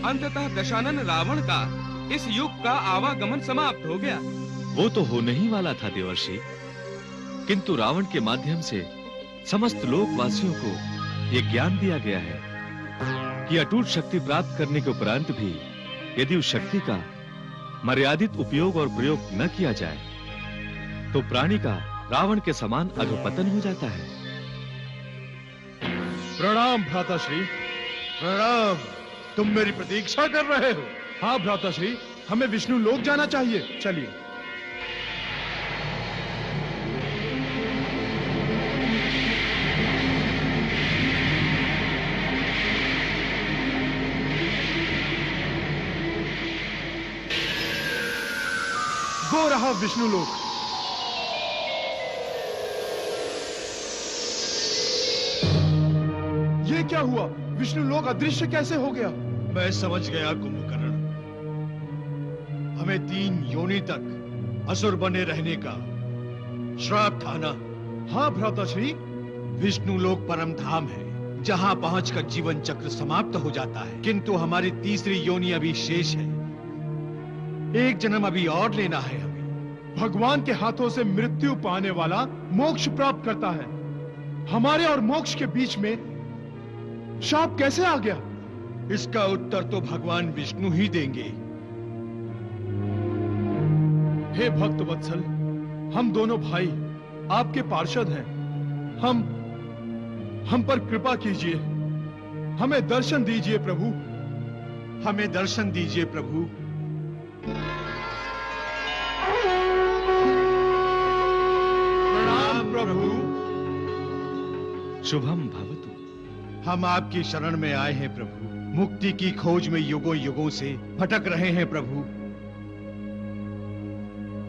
अंततः दशानन रावण का इस युग का आवागमन समाप्त हो गया। वो तो होने ही वाला था देवर्षि, किंतु रावण के माध्यम से समस्त लोकवासियों को यह ज्ञान दिया गया है कि अटूट शक्ति प्राप्त करने के उपरांत भी यदि उस शक्ति का मर्यादित उपयोग और प्रयोग न किया जाए तो प्राणी का रावण के समान अधोपतन हो जाता है। प्रणाम भ्राताश्री। प्रणाम। तुम मेरी प्रतीक्षा कर रहे हो? हाँ भ्राताश्री, हमें विष्णु लोक जाना चाहिए। चलिए। वो रहा विष्णु लोक। ये क्या हुआ? विष्णु लोक अदृश्य कैसे हो गया? मैं समझ गया कुंभकर्ण। हमें 3 योनि तक असुर बने रहने का श्राप था ना? हाँ भ्राताश्री। विष्णु लोक परम धाम है जहां पहुंचकर जीवन चक्र समाप्त हो जाता है, किंतु हमारी तीसरी योनि अभी शेष है। एक जन्म अभी और लेना है हमें। भगवान के हाथों से मृत्यु पाने वाला मोक्ष प्राप्त करता है। हमारे और मोक्ष के बीच में शाप कैसे आ गया? इसका उत्तर तो भगवान विष्णु ही देंगे। हे भक्त वत्सल, हम दोनों भाई आपके पार्षद हैं। हम पर कृपा कीजिए। हमें दर्शन दीजिए प्रभु। हमें दर्शन दीजिए प्रभु। प्रणाम प्रभु। शुभम भवतु। हम आपकी शरण में आए हैं प्रभु। मुक्ति की खोज में युगों युगों से भटक रहे हैं प्रभु।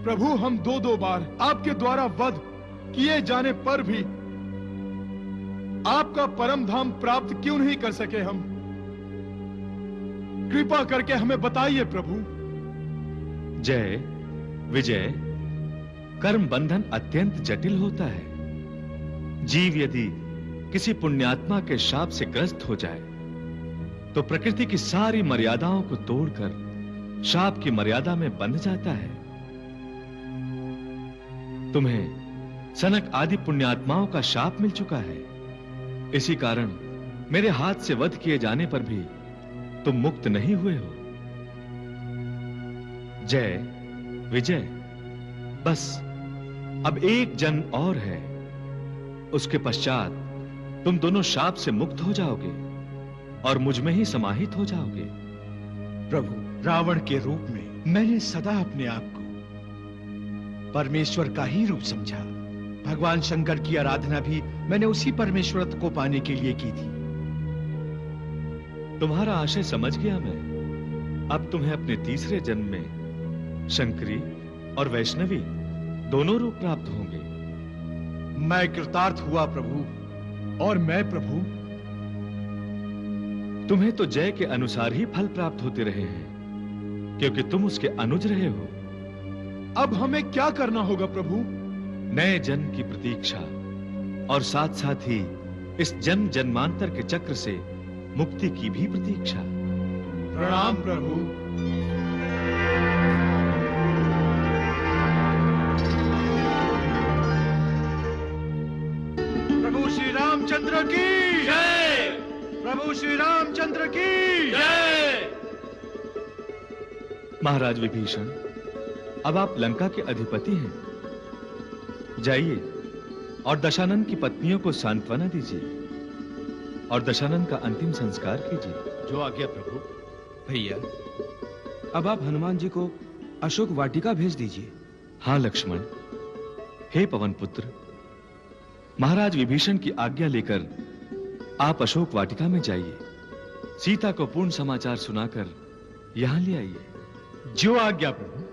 प्रभु, हम 2 बार आपके द्वारा वध किए जाने पर भी आपका परम धाम प्राप्त क्यों नहीं कर सके? हम कृपा करके हमें बताइए प्रभु। जय विजय, कर्म बंधन अत्यंत जटिल होता है। जीव यदि किसी पुण्यात्मा के शाप से ग्रस्त हो जाए तो प्रकृति की सारी मर्यादाओं को तोड़कर शाप की मर्यादा में बंध जाता है। तुम्हें सनक आदि पुण्यात्माओं का शाप मिल चुका है। इसी कारण मेरे हाथ से वध किए जाने पर भी तुम मुक्त नहीं हुए हो। जय विजय, बस अब एक जन्म और है। उसके पश्चात तुम दोनों शाप से मुक्त हो जाओगे और मुझ में ही समाहित हो जाओगे। प्रभु, रावण के रूप में मैंने सदा अपने आप को परमेश्वर का ही रूप समझा। भगवान शंकर की आराधना भी मैंने उसी परमेश्वरत्व को पाने के लिए की थी। तुम्हारा आशय समझ गया मैं। अब तुम्हें अपने तीसरे जन्म में शंकरी और वैष्णवी दोनों रूप प्राप्त होंगे। मैं कृतार्थ हुआ प्रभु। और मैं प्रभु, तुम्हें तो जय के अनुसार ही फल प्राप्त होते रहे हैं, क्योंकि तुम उसके अनुज रहे हो। अब हमें क्या करना होगा प्रभु? नए जन्म की प्रतीक्षा और साथ साथ ही इस जन्म जन्मांतर के चक्र से मुक्ति की भी प्रतीक्षा। प्रणाम प्रभु। रामचंद्र की जय। प्रभु श्री रामचंद्र की जय। महाराज विभीषण, अब आप लंका के अधिपति हैं। जाइए और दशानन की पत्नियों को सांत्वना दीजिए और दशानन का अंतिम संस्कार कीजिए। जो आज्ञा प्रभु। भैया, अब आप हनुमान जी को अशोक वाटिका भेज दीजिए। हाँ लक्ष्मण। हे पवन पुत्र, महाराज विभीषण की आज्ञा लेकर आप अशोक वाटिका में जाइए। सीता को पूर्ण समाचार सुनाकर यहां ले आइए। जो आज्ञा प्रभु।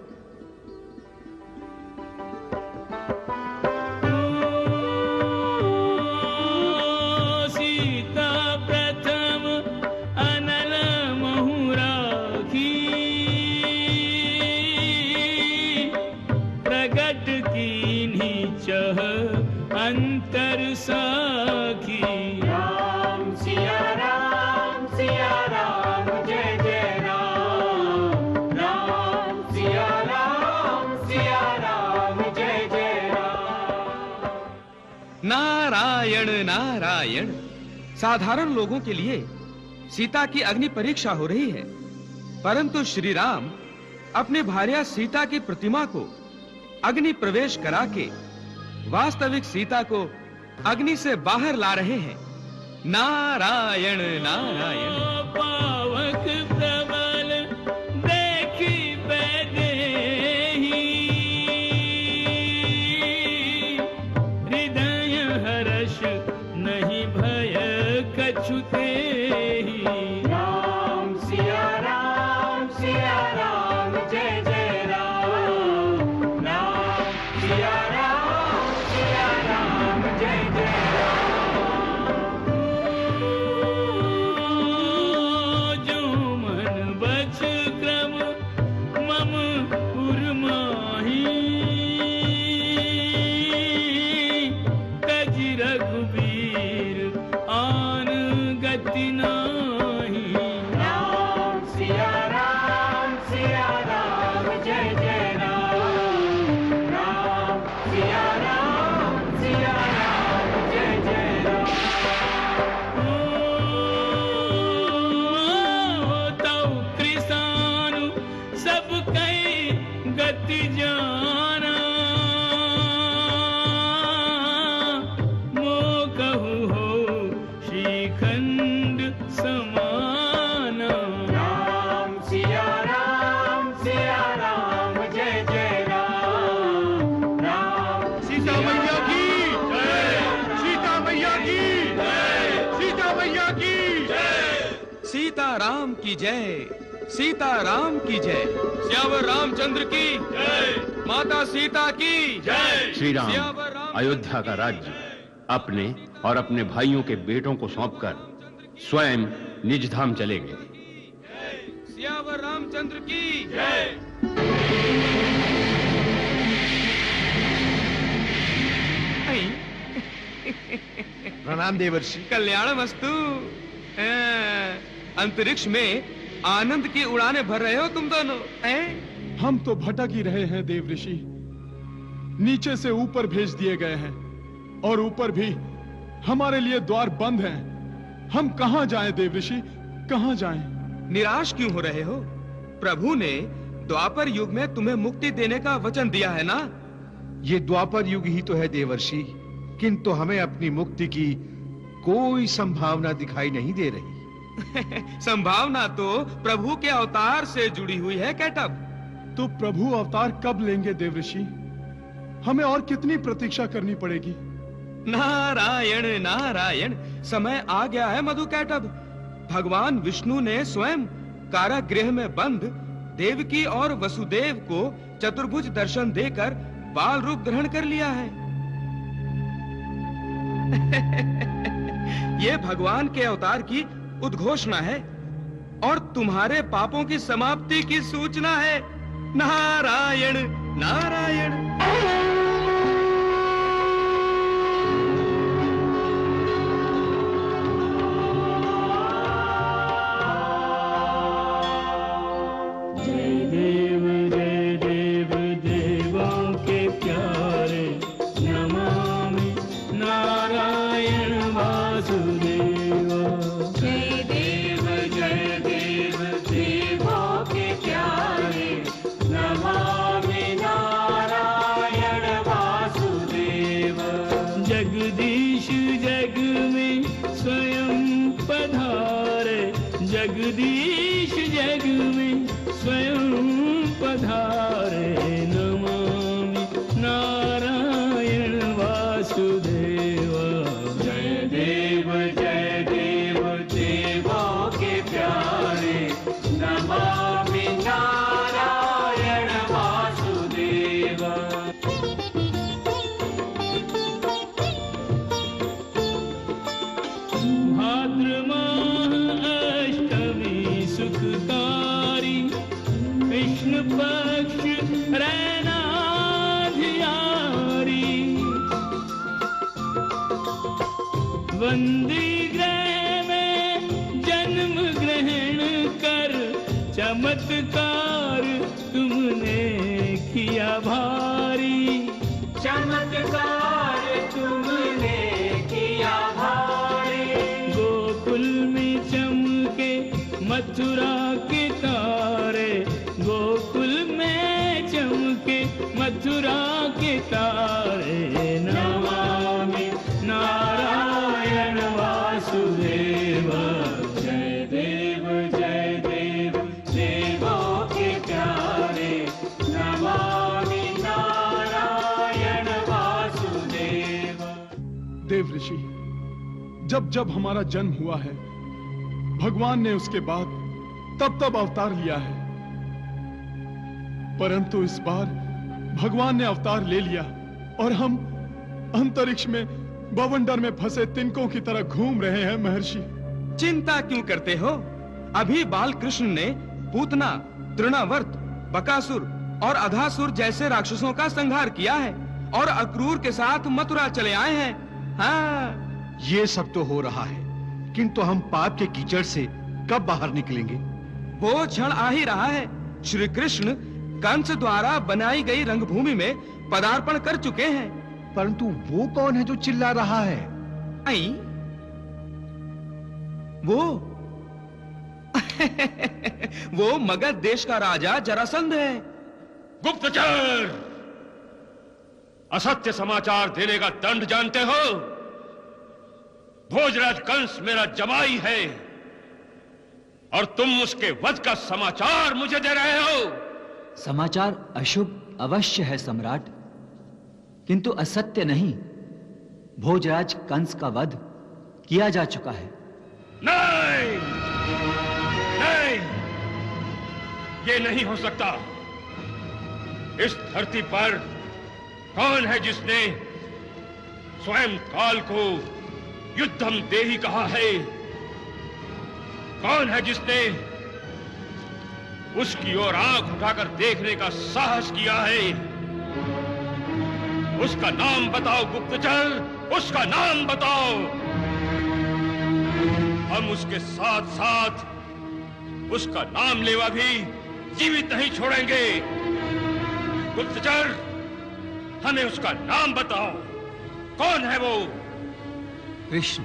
अंतर साखी। राम सिया राम जय जय राम। राम सिया राम जय जय राम। नारायण नारायण। साधारण लोगों के लिए सीता की अग्नि परीक्षा हो रही है, परंतु श्री राम अपने भार्या सीता की प्रतिमा को अग्नि प्रवेश करा के वास्तविक सीता को अग्नि से बाहर ला रहे हैं। नारायण नारायण। पावक प्रबल देखी बैदेही। हृदय हर्ष नहीं भय कछु तेहि। राम सिया राम जय जय राम। राम सिया राम की जय। सीताराम की जय। श्यावर रामचंद्र की जय। माता सीता की जय। श्री राम अयोध्या का राज्य अपने और अपने भाइयों के बेटों को सौंपकर स्वयं निज धाम चले गए। श्यावर रामचंद्र की जय। प्रणाम देवर्षि। कल्याणमस्तु। अंतरिक्ष में आनंद की उड़ानें भर रहे हो तुम दोनों, हैं? हम तो भटक ही रहे हैं देव ऋषि। नीचे से ऊपर भेज दिए गए हैं और ऊपर भी हमारे लिए द्वार बंद हैं। हम कहां जाएं देव ऋषि, कहां जाएं? निराश क्यों हो रहे हो? प्रभु ने द्वापर युग में तुम्हें मुक्ति देने का वचन दिया है ना? ये द्वापर युग ही तो है देवर्षि, किंतु हमें अपनी मुक्ति की कोई संभावना दिखाई नहीं दे रही। संभावना तो प्रभु के अवतार से जुड़ी हुई है कैटब। तो प्रभु अवतार कब लेंगे देवऋषि? हमें और कितनी प्रतीक्षा करनी पड़ेगी? नारायण नारायण। समय आ गया है मधु कैटब। भगवान विष्णु ने स्वयं कारागृह में बंद देवकी और वसुदेव को चतुर्भुज दर्शन देकर बाल रूप ग्रहण कर लिया है। ये भगवान के अवतार की उद्घोषणा है और तुम्हारे पापों की समाप्ति की सूचना है। नारायण नारायण। जय देव देवों के प्यारे नमामि नारायण। जगदीश जग में स्वयं पधारे, नमामि नारायण वासुदेवा। जय देव देवों के प्यारे, नमामि नारायण वासुदेवा। भाद्र माह अष्टमी सुखकारी, कृष्ण पक्ष रैना धियारी। वंदी ग्रह में जन्म ग्रहण कर, चमत्कार तुमने किया भारी। चमत्कार तुमने किया भारी। गोकुल में चमके मथुरा के तारे, गोकुल में चमके मथुरा के तारे, नमामि नारायण वासुदेवा। जय देव देवों के प्यारे, नमामि नारायण वासुदेवा। देव ऋषि, जब जब हमारा जन्म हुआ है, भगवान ने उसके बाद तब अवतार लिया है। परंतु इस बार भगवान ने अवतार ले लिया और हम अंतरिक्ष में बवंडर में फंसे तिनकों की तरह घूम रहे हैं महर्षि। चिंता क्यों करते हो? अभी बाल कृष्ण ने पूतना, तृणावर्त, बकासुर और अघासुर जैसे राक्षसों का संहार किया है और अक्रूर के साथ मथुरा चले आए हैं। हाँ, ये सब तो हो रहा है, किंतु हम पाप के कीचड़ से कब बाहर निकलेंगे? वो क्षण आ ही रहा है। श्री कृष्ण कंस द्वारा बनाई गई रंगभूमि में पदार्पण कर चुके हैं। परंतु वो कौन है जो चिल्ला रहा है? आई वो वो मगध देश का राजा जरासंध है। गुप्तचर, असत्य समाचार देने का दंड जानते हो? भोजराज कंस मेरा जमाई है और तुम उसके वध का समाचार मुझे दे रहे हो। समाचार अशुभ अवश्य है सम्राट, किंतु असत्य नहीं। भोजराज कंस का वध किया जा चुका है। नहीं, नहीं, ये नहीं हो सकता। इस धरती पर कौन है जिसने स्वयं काल को युद्धम देहि कहा है? कौन है जिसने उसकी ओर आंख उठाकर देखने का साहस किया है? उसका नाम बताओ गुप्तचर, उसका नाम बताओ। हम उसके साथ साथ उसका नाम लेवा भी जीवित नहीं छोड़ेंगे। गुप्तचर, हमें उसका नाम बताओ। कौन है वो? कृष्ण।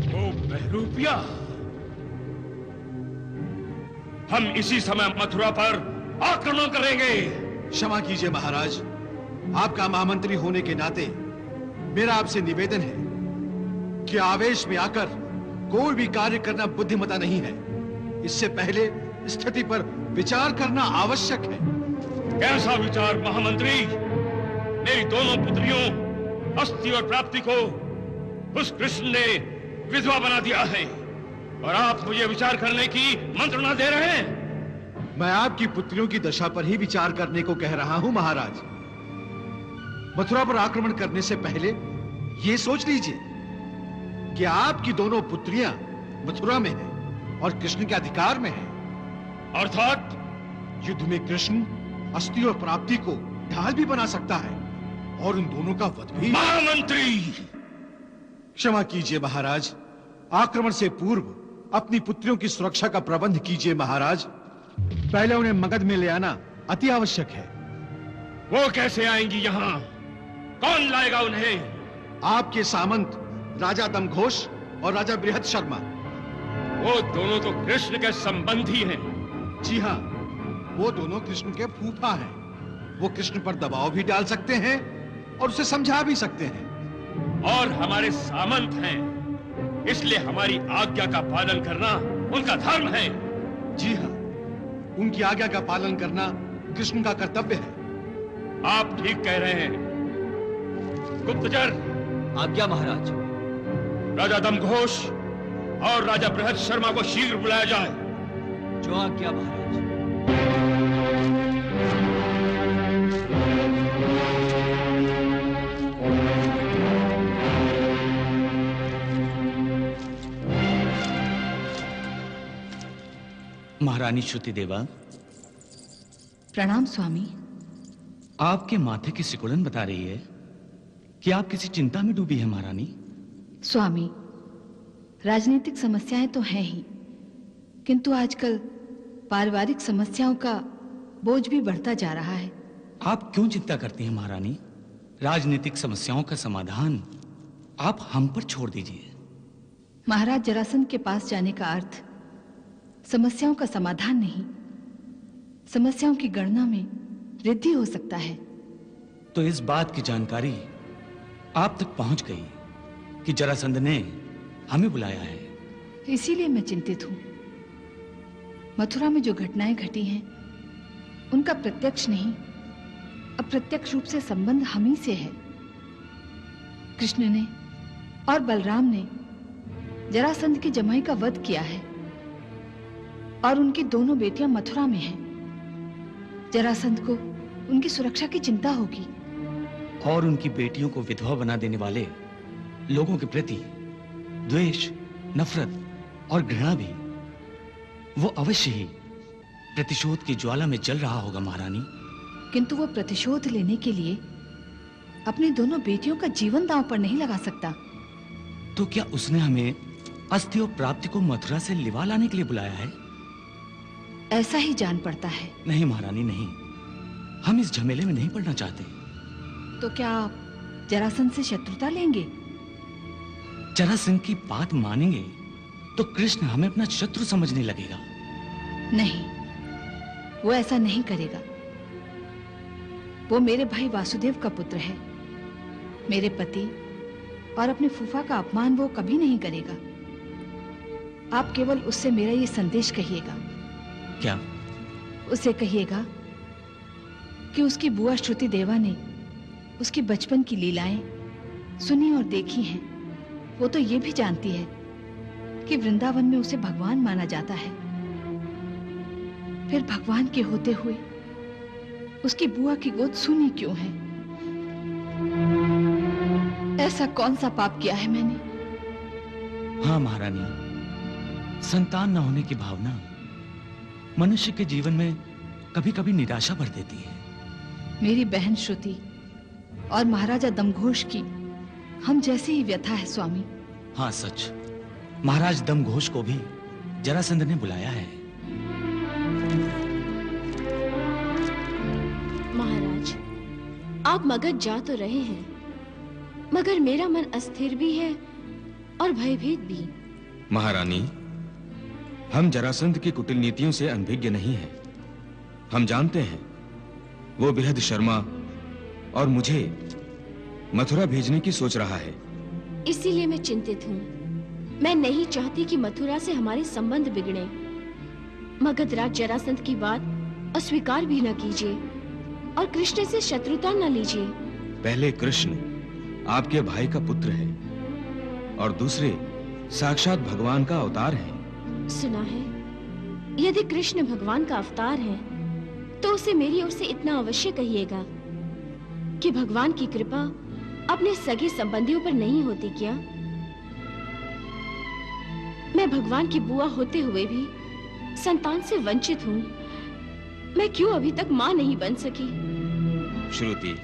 वो बहरूपिया। हम इसी समय मथुरा पर आक्रमण करेंगे। क्षमा कीजिए महाराज, आपका महामंत्री होने के नाते मेरा आपसे निवेदन है कि आवेश में आकर कोई भी कार्य करना बुद्धिमता नहीं है। इससे पहले स्थिति पर विचार करना आवश्यक है। कैसा विचार महामंत्री? मेरी दोनों पुत्रियों अस्थि और प्राप्ति को उस कृष्ण ने विधवा बना दिया है और आप मुझे विचार करने की मंत्रणा दे रहे हैं। मैं आपकी पुत्रियों की दशा पर ही विचार करने को कह रहा हूं महाराज। मथुरा पर आक्रमण करने से पहले यह सोच लीजिए कि आपकी दोनों पुत्रियां मथुरा में हैं और कृष्ण के अधिकार में हैं। अर्थात युद्ध में कृष्ण अस्थि और प्राप्ति को ढाल भी बना सकता है और उन दोनों का वध भी। महामंत्री, क्षमा कीजिए महाराज, आक्रमण से पूर्व अपनी पुत्रियों की सुरक्षा का प्रबंध कीजिए महाराज। पहले उन्हें मगध में ले आना अति आवश्यक है। वो कैसे आएंगी यहाँ? कौन लाएगा उन्हें? आपके सामंत राजा दमघोष और राजा बृहद शर्मा। वो दोनों तो कृष्ण के संबंधी हैं। जी हाँ, वो दोनों कृष्ण के फूफा हैं। वो कृष्ण पर दबाव भी डाल सकते हैं और उसे समझा भी सकते हैं। और हमारे सामंत हैं। इसलिए हमारी आज्ञा का पालन करना उनका धर्म है। जी हाँ, उनकी आज्ञा का पालन करना कृष्ण का कर्तव्य है। आप ठीक कह रहे हैं। गुप्तचर, आज्ञा महाराज। राजा दमघोष और राजा बृहद शर्मा को शीघ्र बुलाया जाए। जो आज्ञा महाराज। महारानी श्रुति देवा, प्रणाम स्वामी। आपके माथे की सिकुड़न बता रही है कि आप किसी चिंता में डूबी है महारानी। स्वामी, राजनीतिक समस्याएं तो हैं ही, किंतु आजकल पारिवारिक समस्याओं का बोझ भी बढ़ता जा रहा है। आप क्यों चिंता करती हैं महारानी? राजनीतिक समस्याओं का समाधान आप हम पर छोड़ दीजिए। महाराज जरासंध के पास जाने का अर्थ समस्याओं का समाधान नहीं, समस्याओं की गणना में वृद्धि हो सकता है। तो इस बात की जानकारी आप तक पहुंच गई कि जरासंध ने हमें बुलाया है। इसीलिए मैं चिंतित हूं। मथुरा में जो घटनाएं घटी हैं, उनका प्रत्यक्ष नहीं, अप्रत्यक्ष रूप से संबंध हम ही से है। कृष्ण ने और बलराम ने जरासंध की जमाई का वध किया है और उनकी दोनों बेटियां मथुरा में हैं। जरासंध को उनकी सुरक्षा की चिंता होगी। और उनकी बेटियों को विधवा बना देने वाले लोगों के प्रति द्वेष, नफरत और घृणा भी वो अवश्य ही प्रतिशोध की ज्वाला में जल रहा होगा महारानी। किंतु वो प्रतिशोध लेने के लिए अपनी दोनों बेटियों का जीवन दांव पर नहीं लगा सकता। तो क्या उसने हमें अस्थि और प्राप्ति को मथुरा से लिवा लाने के लिए बुलाया है? ऐसा ही जान पड़ता है। नहीं महारानी, नहीं, हम इस झमेले में नहीं पड़ना चाहते। तो क्या आप जरासंध से शत्रुता लेंगे? जरासंध की बात मानेंगे तो कृष्ण हमें अपना शत्रु समझने लगेगा। नहीं, वो ऐसा नहीं करेगा। वो मेरे भाई वासुदेव का पुत्र है, मेरे पति और अपने फूफा का अपमान वो कभी नहीं करेगा। आप केवल उससे मेरा ये संदेश कहिएगा। क्या? उसे कहिएगा कि उसकी बुआ श्रुति देवा ने उसकी बचपन की लीलाएं सुनी और देखी हैं। वो तो ये भी जानती है कि वृंदावन में उसे भगवान माना जाता है। फिर भगवान के होते हुए उसकी बुआ की गोद सुनी क्यों है? ऐसा कौन सा पाप किया है मैंने? हाँ महारानी, संतान न होने की भावना मनुष्य के जीवन में कभी-कभी निराशा भर देती है। मेरी बहन श्रुति और महाराजा दमघोष की हम जैसी ही व्यथा है स्वामी। हाँ सच, महाराज दमघोष को भी जरासंध ने बुलाया है। महाराज, आप मगध जा तो रहे हैं, मगर मेरा मन अस्थिर भी है और भयभीत भी। महारानी, हम जरासंध की कुटिल नीतियों से अनभिज्ञ नहीं हैं। हम जानते हैं वो बृहद शर्मा और मुझे मथुरा भेजने की सोच रहा है। इसीलिए मैं चिंतित हूँ। मैं नहीं चाहती कि मथुरा से हमारे संबंध बिगड़े। मगधराज जरासंध की बात अस्वीकार भी न कीजिए और कृष्ण से शत्रुता न लीजिए। पहले कृष्ण आपके भाई का पुत्र है और दूसरे साक्षात भगवान का अवतार है। सुना है, यदि कृष्ण भगवान का अवतार है तो उसे मेरी ओर से इतना अवश्य कहिएगा कि भगवान की कृपा अपने सगे संबंधियों पर नहीं होती क्या? मैं भगवान की बुआ होते हुए भी संतान से वंचित हूँ। मैं क्यों अभी तक माँ नहीं बन सकी? श्रुति,